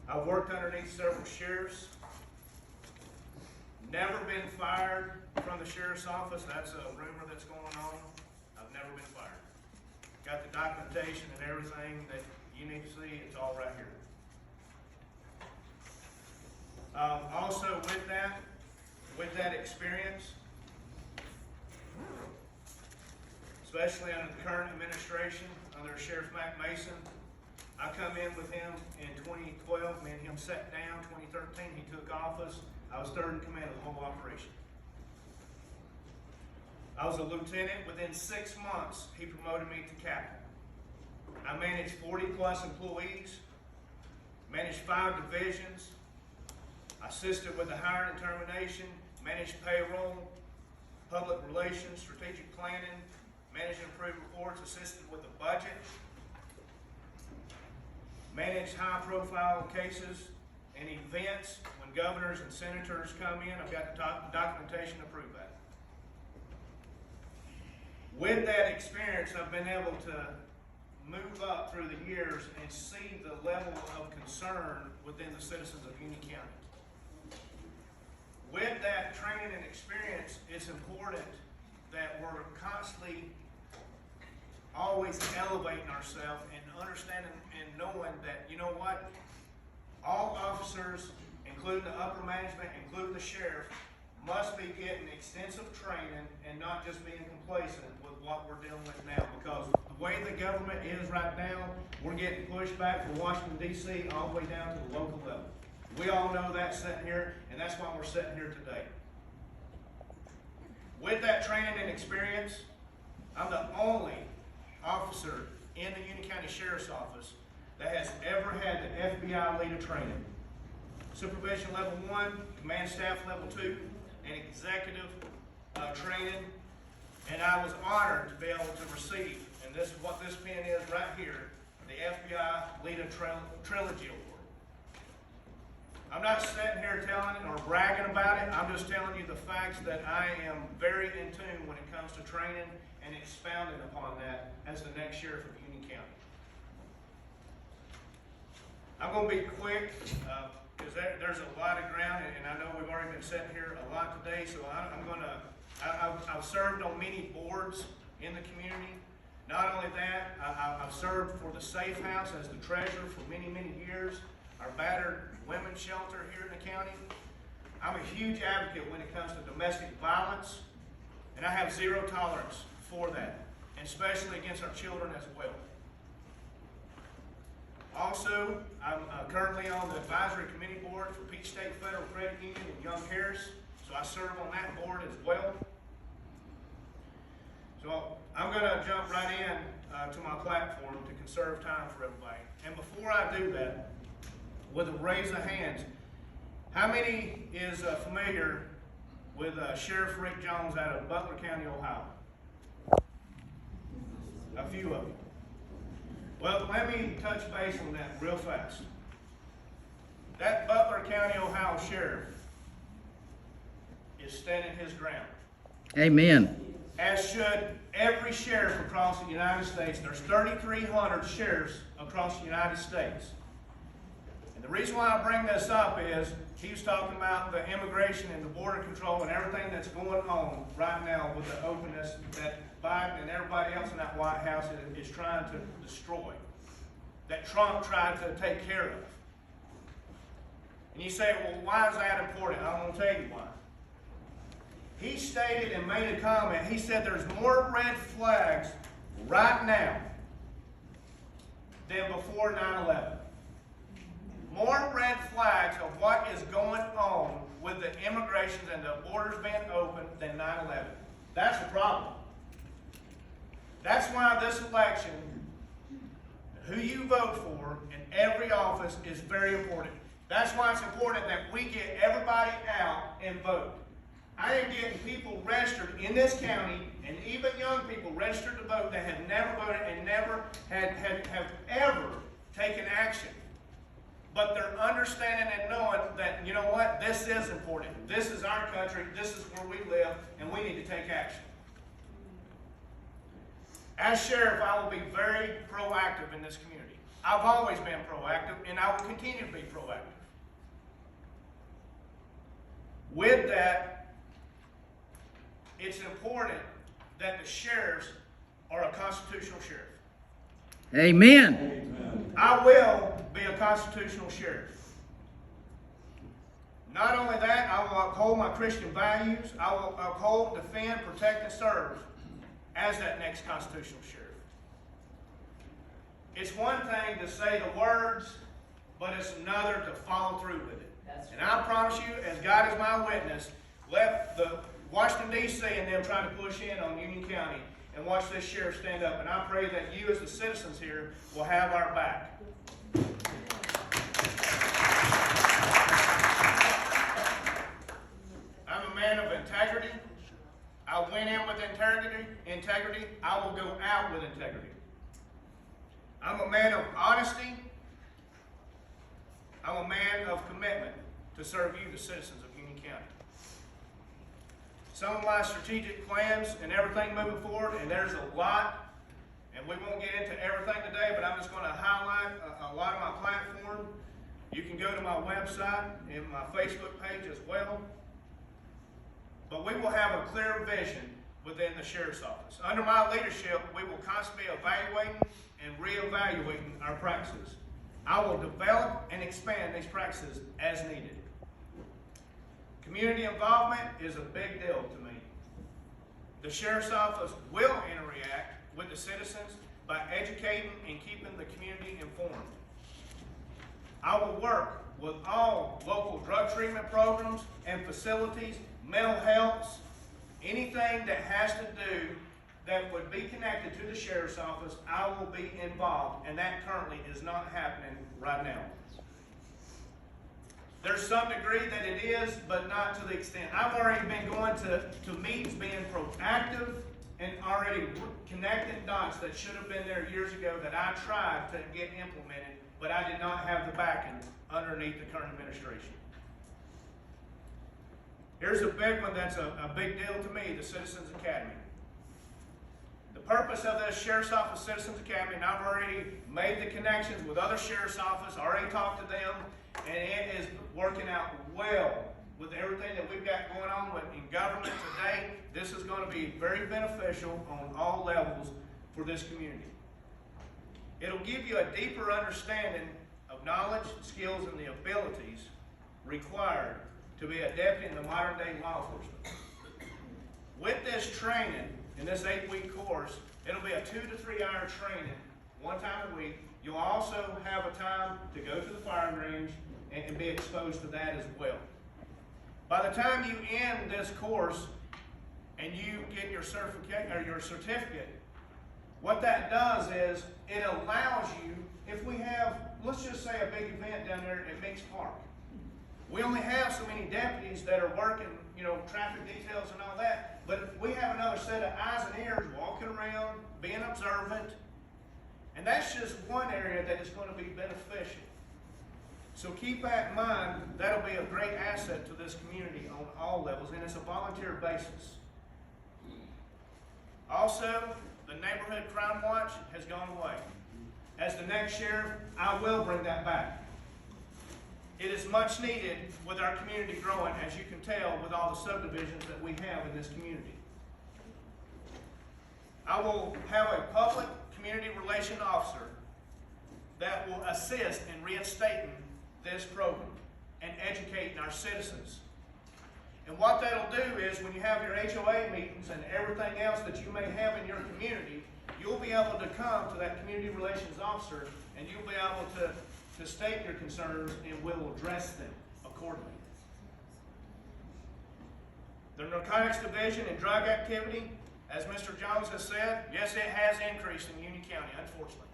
I've worked underneath several sheriffs. Never been fired from the sheriff's office. That's a rumor that's going on. I've never been fired. Got the documentation and everything that you need to see. It's all right here. Also with that experience, especially under the current administration, under Sheriff Mac Mason, I come in with him in 2012. Me and him sat down. 2013, he took office. I was third in command of the whole operation. I was a lieutenant. Within 6 months, he promoted me to captain. I managed 40 plus employees, managed 5 divisions, assisted with the hiring and termination, managed payroll, public relations, strategic planning, managed and approved reports, assisted with the budget, managed high-profile cases and events. When governors and senators come in, I've got the documentation to prove that. With that experience, I've been able to move up through the years and see the level of concern within the citizens of Union County. With that training and experience, it's important that we're constantly always elevating ourselves and understanding and knowing that, you know what, all officers, including the upper management, including the sheriff, must be getting extensive training and not just being complacent with what we're dealing with now, because the way the government is right now, we're getting pushed back from Washington, D.C. all the way down to the local level. We all know that sitting here, and that's why we're sitting here today. With that training and experience, I'm the only officer in the Union County Sheriff's Office that has ever had the FBI leader training. Supervision level 1, command staff level 2, and executive training. And I was honored to be able to receive, and this is what this pen is right here, the FBI Leader Trilogy Award. I'm not sitting here telling it or bragging about it. I'm just telling you the facts that I am very in tune when it comes to training and expounding upon that as the next sheriff of Union County. I'm going to be quick because there's a lot of ground, and I know we've already been sitting here a lot today, so I've served on many boards in the community. Not only that, I've served for the Safe House as the treasurer for many, many years, our battered women's shelter here in the county. I'm a huge advocate when it comes to domestic violence, and I have zero tolerance for that, and especially against our children as well. Also, I'm currently on the advisory committee board for Peach State Federal Credit Union and Young Harris, so I serve on that board as well. So I'm going to jump right in to my platform to conserve time for everybody. And before I do that, with a raise of hands, how many is familiar with Sheriff Rick Jones out of Butler County, Ohio? A few of you. Well, let me touch base on that real fast. That Butler County, Ohio sheriff is standing his ground. Amen. As should every sheriff across the United States. There's 3,300 sheriffs across the United States. And the reason why I bring this up is he was talking about the immigration and the border control and everything that's going on right now with the openness that Biden and everybody else in that White House is trying to destroy, that Trump tried to take care of. And you say, well, why is that important? I'm going to tell you why. He stated and made a comment. He said there's more red flags right now than before 9/11. More red flags of what is going on with the immigrations and the borders being open than 9/11. That's the problem. That's why this election, who you vote for in every office is very important. That's why it's important that we get everybody out and vote. I am getting people registered in this county, and even young people registered to vote that have never voted and never have ever taken action. But they're understanding and knowing that, you know what, this is important. This is our country, this is where we live, and we need to take action. As sheriff, I will be very proactive in this community. I've always been proactive, and I will continue to be proactive. With that, it's important that the sheriffs are a constitutional sheriff. Amen. I will be a constitutional sheriff. Not only that, I will uphold my Christian values. I will uphold, defend, protect, and serve as that next constitutional sheriff. It's one thing to say the words, but it's another to follow through with it. And I promise you, as God is my witness, let the Washington, D.C. and them trying to push in on Union County and watch this sheriff stand up. And I pray that you as the citizens here will have our back. I'm a man of integrity. I went in with integrity. I will go out with integrity. I'm a man of honesty. I'm a man of commitment to serve you, the citizens of Union County. Some of my strategic plans and everything moving forward, and there's a lot, and we won't get into everything today, but I'm just going to highlight a lot of my platform. You can go to my website and my Facebook page as well. But we will have a clear vision within the Sheriff's Office. Under my leadership, we will constantly be evaluating and reevaluating our practices. I will develop and expand these practices as needed. Community involvement is a big deal to me. The Sheriff's Office will interact with the citizens by educating and keeping the community informed. I will work with all local drug treatment programs and facilities, mental health, anything that has to do that would be connected to the Sheriff's Office, I will be involved, and that currently is not happening right now. There's some degree that it is, but not to the extent. I've already been going to meetings, being proactive, and already connecting dots that should have been there years ago that I tried to get implemented, but I did not have the backing underneath the current administration. Here's a big one that's a big deal to me, the Citizens Academy. The purpose of this Sheriff's Office Citizens Academy, and I've already made the connections with other Sheriff's Office, already talked to them, and it is working out well with everything that we've got going on in government today. This is going to be very beneficial on all levels for this community. It'll give you a deeper understanding of knowledge, skills, and the abilities required to be a deputy in the modern day law enforcement. With this training, in this 8-week course, it'll be a 2 to 3 hour training, one time a week. You'll also have a time to go to the firing range and be exposed to that as well. By the time you end this course and you get your certificate or your certificate, what that does is it allows you, if we have, let's just say a big event down there at Meeks Park. We only have so many deputies that are working, traffic details and all that, but we have another set of eyes and ears walking around, being observant, and that's just one area that is going to be beneficial. So keep that in mind. That'll be a great asset to this community on all levels, and it's a volunteer basis. Also, the Neighborhood Crime Watch has gone away. As the next sheriff, I will bring that back. It is much needed with our community growing, as you can tell with all the subdivisions that we have in this community. I will have a public community relation officer that will assist in reinstating this program and educating our citizens. And what that'll do is when you have your HOA meetings and everything else that you may have in your community, you'll be able to come to that community relations officer and you'll be able to state your concerns and we'll address them accordingly. The Narcotics Division and drug activity, as Mr. Jones has said, yes, it has increased in Union County, unfortunately.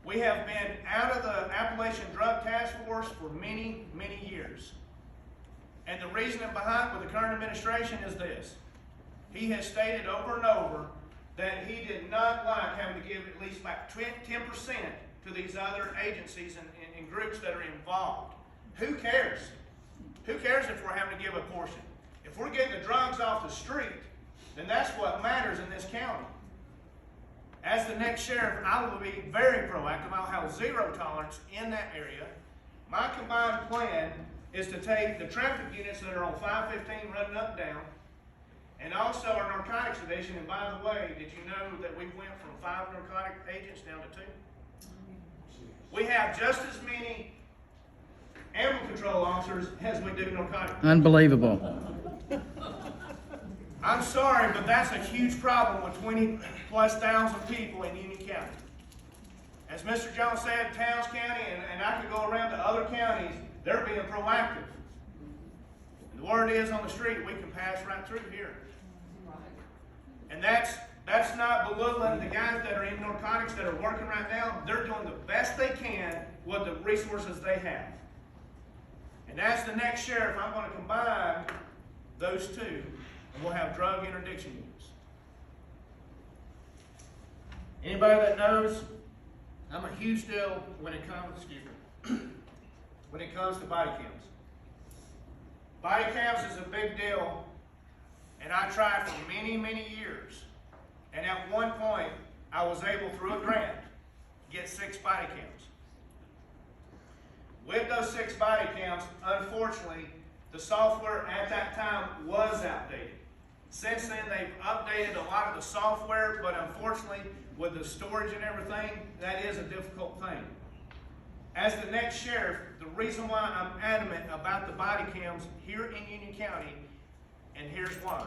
We have been out of the Appalachian Drug Task Force for many, many years. And the reasoning behind with the current administration is this. He has stated over and over that he did not like having to give at least about 10% to these other agencies and groups that are involved. Who cares? Who cares if we're having to give a portion? If we're getting the drugs off the street, then that's what matters in this county. As the next sheriff, I will be very proactive. I'll have zero tolerance in that area. My combined plan is to take the traffic units that are on 515 running up and down, and also our narcotics division. And by the way, did you know that we went from 5 narcotic agents down to 2? We have just as many animal control officers as we do narcotics. Unbelievable. I'm sorry, but that's a huge problem with 20,000+ people in Union County. As Mr. Jones said, Towns County, and I could go around to other counties, they're being proactive. The word is on the street, we can pass right through here. And that's not belittling the guys that are in narcotics that are working right now. They're doing the best they can with the resources they have. And as the next sheriff, I'm going to combine those two, and we'll have drug interdiction units. Anybody that knows, I'm a huge deal when it comes, when it comes to body cams. Body cams is a big deal, and I tried for many, many years. And at one point, I was able, through a grant, to get 6 body cams. With those 6 body cams, unfortunately, the software at that time was outdated. Since then, they've updated a lot of the software, but unfortunately, with the storage and everything, that is a difficult thing. As the next sheriff, the reason why I'm adamant about the body cams here in Union County, and here's why.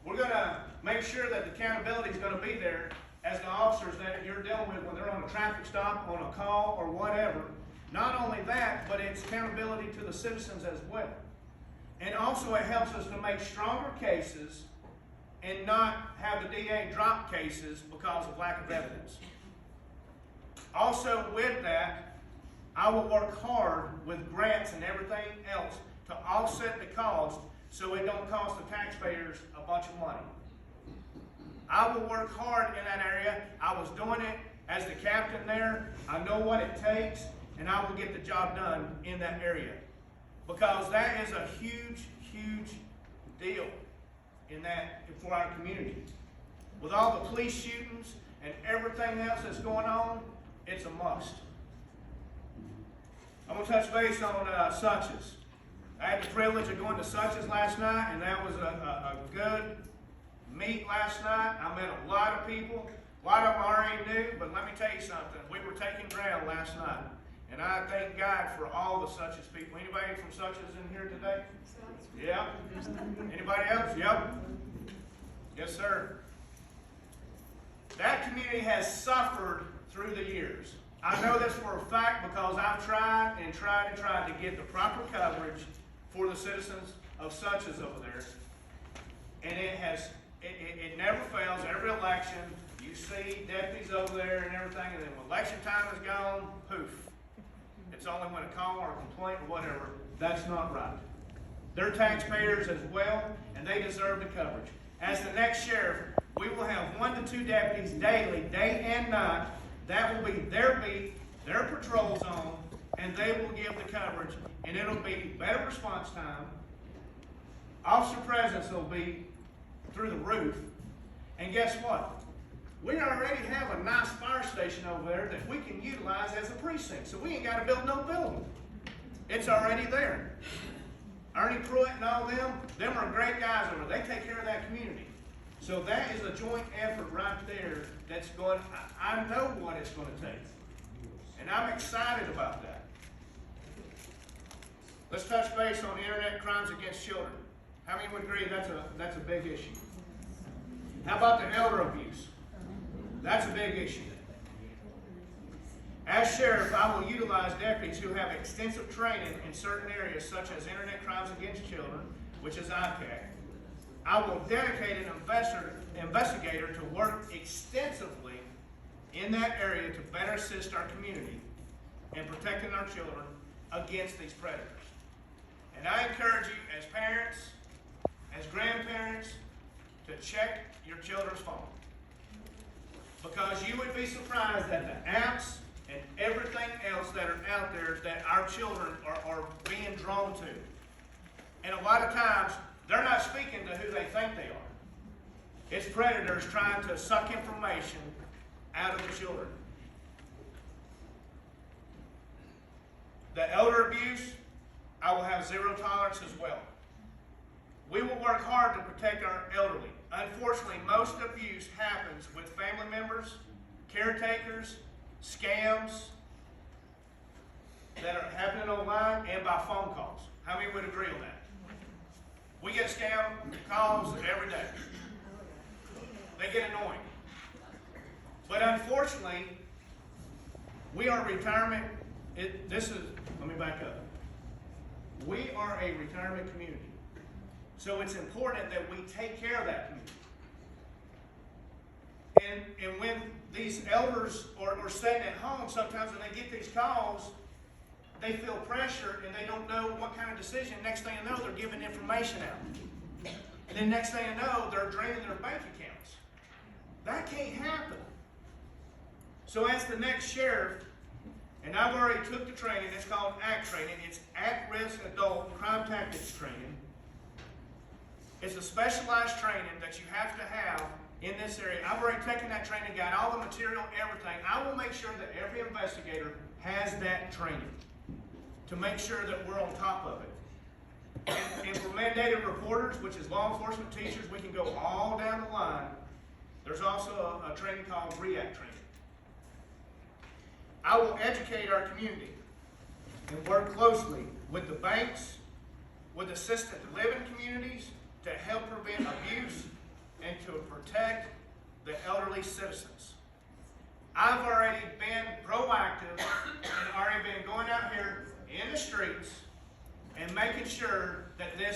We're going to make sure that the accountability is going to be there as the officers that you're dealing with when they're on a traffic stop, on a call, or whatever. Not only that, but it's accountability to the citizens as well. And also it helps us to make stronger cases and not have the DA drop cases because of lack of evidence. Also with that, I will work hard with grants and everything else to offset the cost so it don't cost the taxpayers a bunch of money. I will work hard in that area. I was doing it as the captain there. I know what it takes, and I will get the job done in that area. Because that is a huge, huge deal in that for our community. With all the police shootings and everything else that's going on, it's a must. I'm going to touch base on Suches. I had the privilege of going to Suches last night, and that was a good meet last night. I met a lot of people. A lot of them I already knew, but let me tell you something. We were taking ground last night. And I thank God for all the Suches people. Anybody from Suches in here today? Yeah. Anybody else? Yep. Yes, sir. That community has suffered through the years. I know this for a fact because I've tried and tried and tried to get the proper coverage for the citizens of Suches over there. And it never fails. Every election, you see deputies over there and everything, and then when election time is gone, poof. It's only when a call or a complaint or whatever. That's not right. They're taxpayers as well, and they deserve the coverage. As the next sheriff, we will have 1 to 2 deputies daily, day and night. That will be their beat, their patrol zone, and they will give the coverage, and it'll be better response time. Officer presence will be through the roof. And guess what? We already have a nice fire station over there that we can utilize as a precinct, so we ain't got to build no building. It's already there. Ernie Pruitt and all them are great guys over there. They take care of that community. So that is a joint effort right there that's going, I know what it's going to take. And I'm excited about that. Let's touch base on internet crimes against children. How many would agree that's a big issue? How about the elder abuse? That's a big issue. As sheriff, I will utilize deputies who have extensive training in certain areas such as internet crimes against children, which is IPAC. I will dedicate an investigator to work extensively in that area to better assist our community in protecting our children against these predators. And I encourage you as parents, as grandparents, to check your children's phone. Because you would be surprised at the apps and everything else that are out there that our children are being drawn to. And a lot of times, they're not speaking to who they think they are. It's predators trying to suck information out of the children. The elder abuse, I will have zero tolerance as well. We will work hard to protect our elderly. Unfortunately, most abuse happens with family members, caretakers, scams that are happening online and by phone calls. How many would agree on that? We get scam calls every day. They get annoying. But unfortunately, we are retirement. Let me back up. We are a retirement community. So it's important that we take care of that community. And when these elders are staying at home, sometimes when they get these calls, they feel pressure and they don't know what kind of decision. Next thing you know, they're giving information out. And then next thing you know, they're draining their bank accounts. That can't happen. So as the next sheriff, and I've already took the training, it's called ACT training. It's At-Risk Adult Crime Tactics training. It's a specialized training that you have to have in this area. I've already taken that training, got all the material, everything. I will make sure that every investigator has that training to make sure that we're on top of it. And for mandated reporters, which is law enforcement teachers, we can go all down the line. There's also a training called REACT training. I will educate our community and work closely with the banks, with assisted living communities to help prevent abuse and to protect the elderly citizens. I've already been proactive and already been going out here in the streets and making sure that this